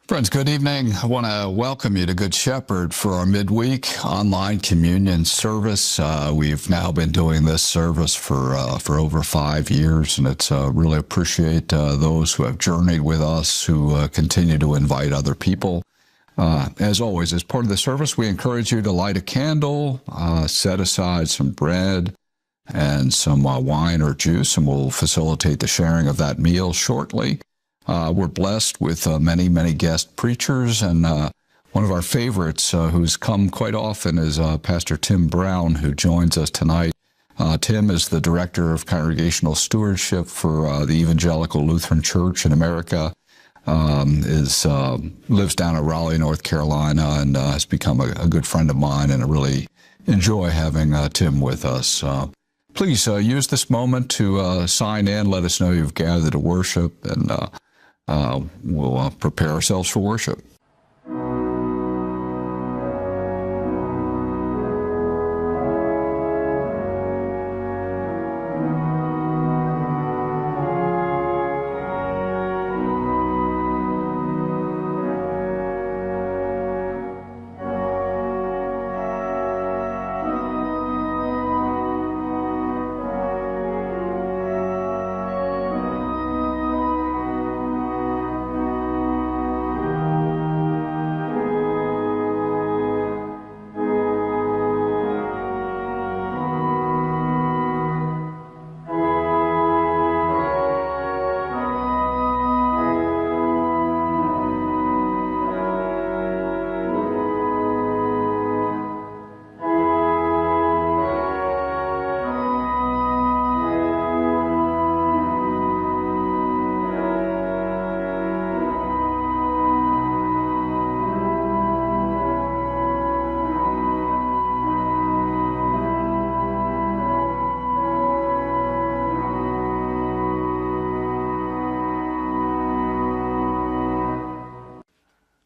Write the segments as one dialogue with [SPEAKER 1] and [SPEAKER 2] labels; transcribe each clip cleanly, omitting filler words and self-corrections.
[SPEAKER 1] Friends, good evening. I want to welcome you to Good Shepherd for our midweek online communion service. We've now been doing this service for over 5 years, and it's really appreciate those who have journeyed with us, who continue to invite other people. As always, as part of the service, we encourage you to light a candle, set aside some bread and some wine or juice, and we'll facilitate the sharing of that meal shortly. We're blessed with many guest preachers, and one of our favorites who's come quite often is Pastor Tim Brown, who joins us tonight. Tim is the Director of Congregational Stewardship for the Evangelical Lutheran Church in America, lives down in Raleigh, North Carolina, and has become a good friend of mine, and I really enjoy having Tim with us. Please use this moment to sign in, let us know you've gathered to worship, and we'll prepare ourselves for worship.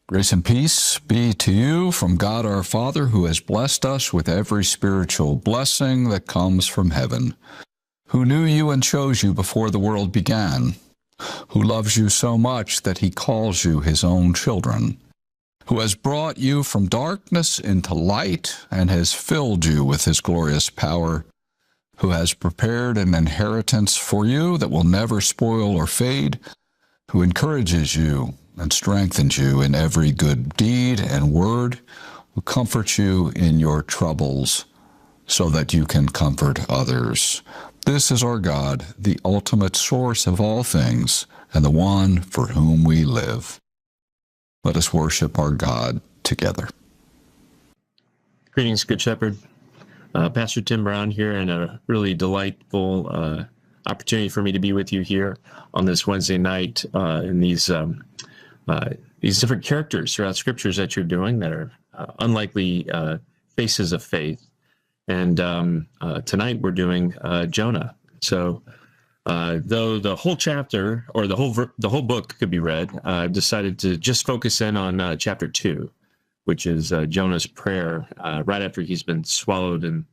[SPEAKER 1] Grace and peace be to you from God our Father, who has blessed us with every spiritual blessing that comes from heaven, who knew you and chose you before the world began, who loves you so much that he calls you his own children, who has brought you from darkness into light and has filled you with his glorious power, who has prepared an inheritance for you that will never spoil or fade, who encourages you and strengthens you in every good deed and word, who comforts you in your troubles so that you can comfort others. This is our God, the ultimate source of all things, and the one for whom we live. Let us worship our God together.
[SPEAKER 2] Greetings, Good Shepherd. Pastor Tim Brown here, and a really delightful opportunity for me to be with you here on this Wednesday night in these different characters throughout scriptures that you're doing that are unlikely faces of faith. And tonight we're doing Jonah. So though the whole chapter or the whole book could be read, I've decided to just focus in on chapter 2, which is Jonah's prayer right after he's been swallowed and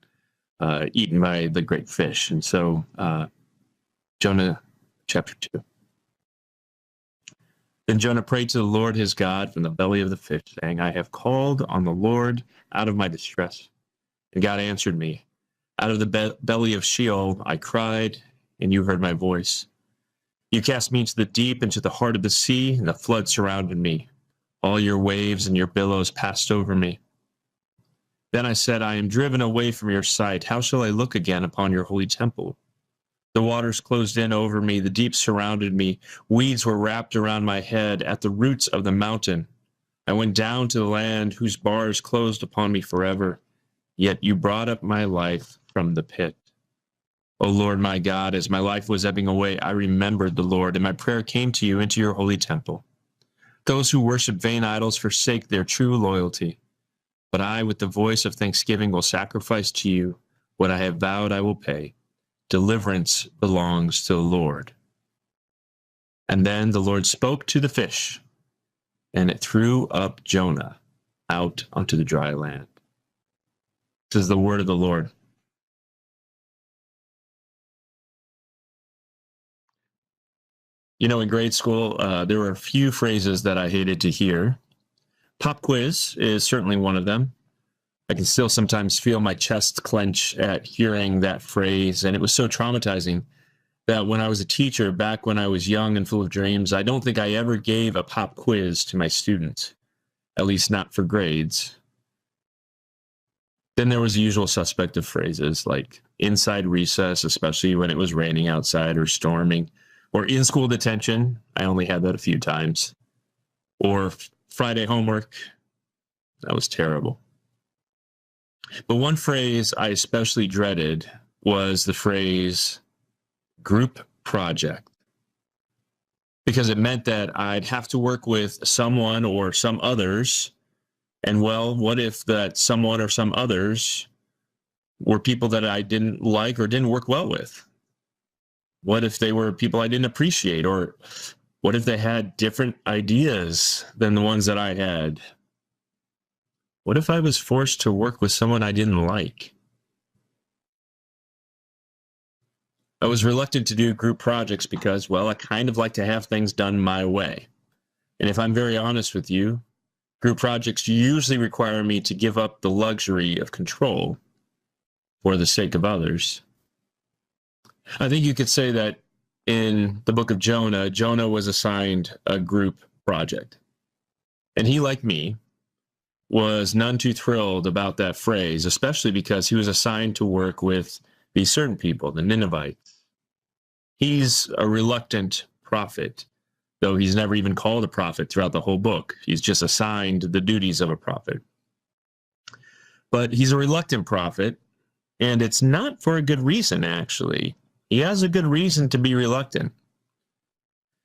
[SPEAKER 2] eaten by the great fish. And so Jonah chapter 2. Then Jonah prayed to the Lord his God from the belly of the fish, saying, I have called on the Lord out of my distress. And God answered me. Out of the belly of Sheol I cried, and you heard my voice. You cast me into the deep, into the heart of the sea, and the flood surrounded me. All your waves and your billows passed over me. Then I said, I am driven away from your sight. How shall I look again upon your holy temple? The waters closed in over me, the deep surrounded me, weeds were wrapped around my head at the roots of the mountain. I went down to the land whose bars closed upon me forever, yet you brought up my life from the pit. O Lord my God, as my life was ebbing away, I remembered the Lord, and my prayer came to you into your holy temple. Those who worship vain idols forsake their true loyalty, but I, with the voice of thanksgiving, will sacrifice to you what I have vowed I will pay. Deliverance belongs to the Lord. And then the Lord spoke to the fish, and it threw up Jonah out onto the dry land. This is the word of the Lord. In grade school, there were a few phrases that I hated to hear. Pop quiz is certainly one of them. I can still sometimes feel my chest clench at hearing that phrase, and it was so traumatizing that when I was a teacher, back when I was young and full of dreams, I don't think I ever gave a pop quiz to my students, at least not for grades. Then there was the usual suspect of phrases like inside recess, especially when it was raining outside or storming, or in school detention. I only had that a few times. Or Friday homework. That was terrible. But one phrase I especially dreaded was the phrase group project, because it meant that I'd have to work with someone or some others. And well, what if that someone or some others were people that I didn't like or didn't work well with? What if they were people I didn't appreciate? Or what if they had different ideas than the ones that I had? What if I was forced to work with someone I didn't like? I was reluctant to do group projects because, well, I kind of like to have things done my way. And if I'm very honest with you, group projects usually require me to give up the luxury of control for the sake of others. I think you could say that in the book of Jonah, Jonah was assigned a group project. And he, like me, was none too thrilled about that phrase, especially because he was assigned to work with these certain people, the Ninevites. He's a reluctant prophet, though he's never even called a prophet throughout the whole book. He's just assigned the duties of a prophet. But he's a reluctant prophet, and it's not for a good reason, actually. He has a good reason to be reluctant.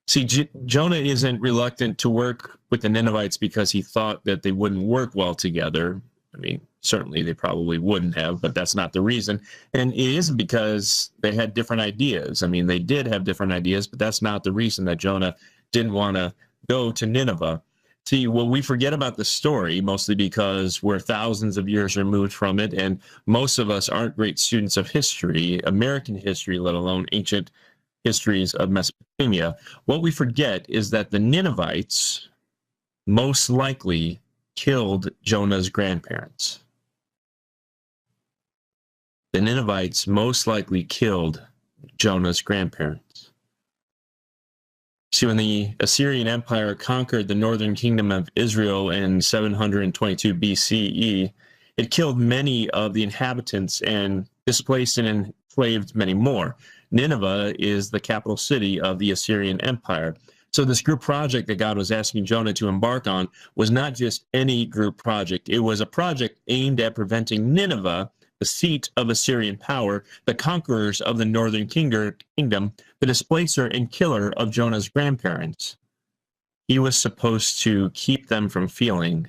[SPEAKER 2] See, Jonah isn't reluctant to work with the Ninevites because he thought that they wouldn't work well together. I mean, certainly they probably wouldn't have, but that's not the reason. And it isn't because they had different ideas. I mean, they did have different ideas, but that's not the reason that Jonah didn't want to go to Nineveh. See, well, we forget about the story, mostly because we're thousands of years removed from it, and most of us aren't great students of history, American history, let alone ancient histories of Mesopotamia. What we forget is that the Ninevites most likely killed Jonah's grandparents. The Ninevites most likely killed Jonah's grandparents. See, when the Assyrian Empire conquered the northern kingdom of Israel in 722 BCE, it killed many of the inhabitants and displaced and enslaved many more. Nineveh is the capital city of the Assyrian Empire. So this group project that God was asking Jonah to embark on was not just any group project. It was a project aimed at preventing Nineveh, the seat of Assyrian power, the conquerors of the northern kingdom, the displacer and killer of Jonah's grandparents. He was supposed to keep them from feeling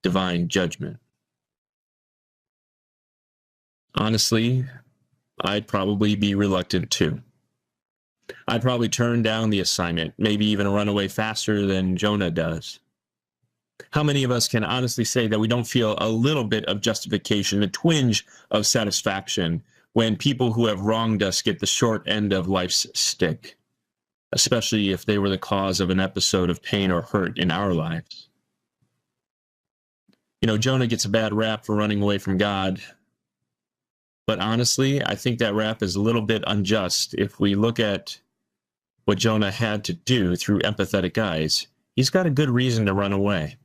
[SPEAKER 2] divine judgment. Honestly, I'd probably be reluctant too. I'd probably turn down the assignment, maybe even run away faster than Jonah does. How many of us can honestly say that we don't feel a little bit of justification, a twinge of satisfaction, when people who have wronged us get the short end of life's stick, especially if they were the cause of an episode of pain or hurt in our lives? Jonah gets a bad rap for running away from God. But honestly, I think that rap is a little bit unjust. If we look at what Jonah had to do through empathetic eyes, he's got a good reason to run away.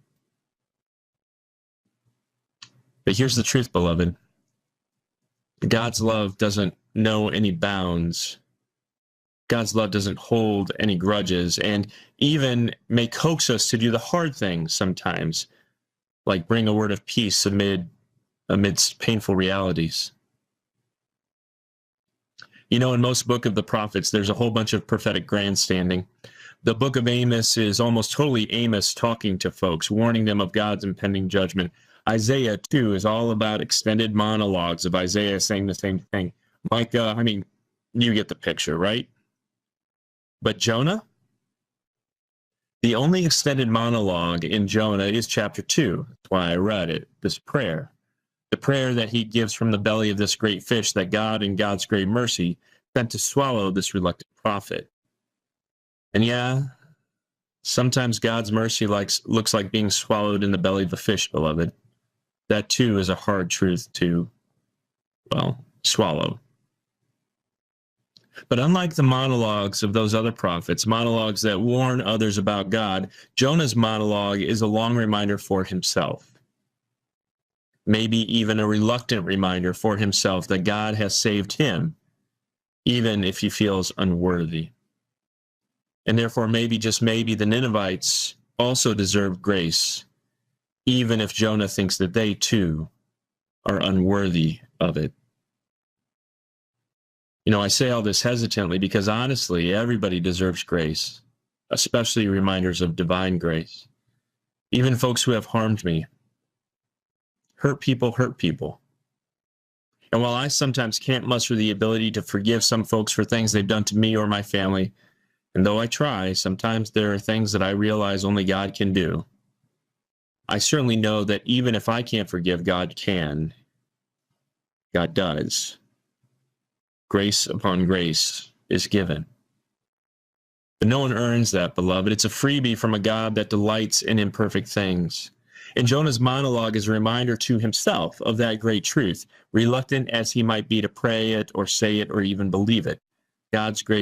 [SPEAKER 2] But here's the truth, beloved. God's love doesn't know any bounds. God's love doesn't hold any grudges, and even may coax us to do the hard things sometimes, like bring a word of peace amidst painful realities. In most book of the prophets, there's a whole bunch of prophetic grandstanding. The book of Amos is almost totally Amos talking to folks, warning them of God's impending judgment. Isaiah, too, is all about extended monologues of Isaiah saying the same thing. Micah, you get the picture, right? But Jonah? The only extended monologue in Jonah is chapter 2. That's why I read it, this prayer. The prayer that he gives from the belly of this great fish that God in God's great mercy sent to swallow this reluctant prophet. And yeah, sometimes God's mercy looks like being swallowed in the belly of a fish, beloved. That too is a hard truth to, well, swallow. But unlike the monologues of those other prophets, monologues that warn others about God, Jonah's monologue is a long reminder for himself. Maybe even a reluctant reminder for himself that God has saved him, even if he feels unworthy. And therefore, maybe, just maybe, the Ninevites also deserve grace, even if Jonah thinks that they too are unworthy of it. You know, I say all this hesitantly because honestly, everybody deserves grace, especially reminders of divine grace. Even folks who have harmed me. Hurt people. And while I sometimes can't muster the ability to forgive some folks for things they've done to me or my family, and though I try, sometimes there are things that I realize only God can do. I certainly know that even if I can't forgive, God can. God does. Grace upon grace is given. But no one earns that, beloved. It's a freebie from a God that delights in imperfect things. And Jonah's monologue is a reminder to himself of that great truth, reluctant as he might be to pray it or say it or even believe it. God's grace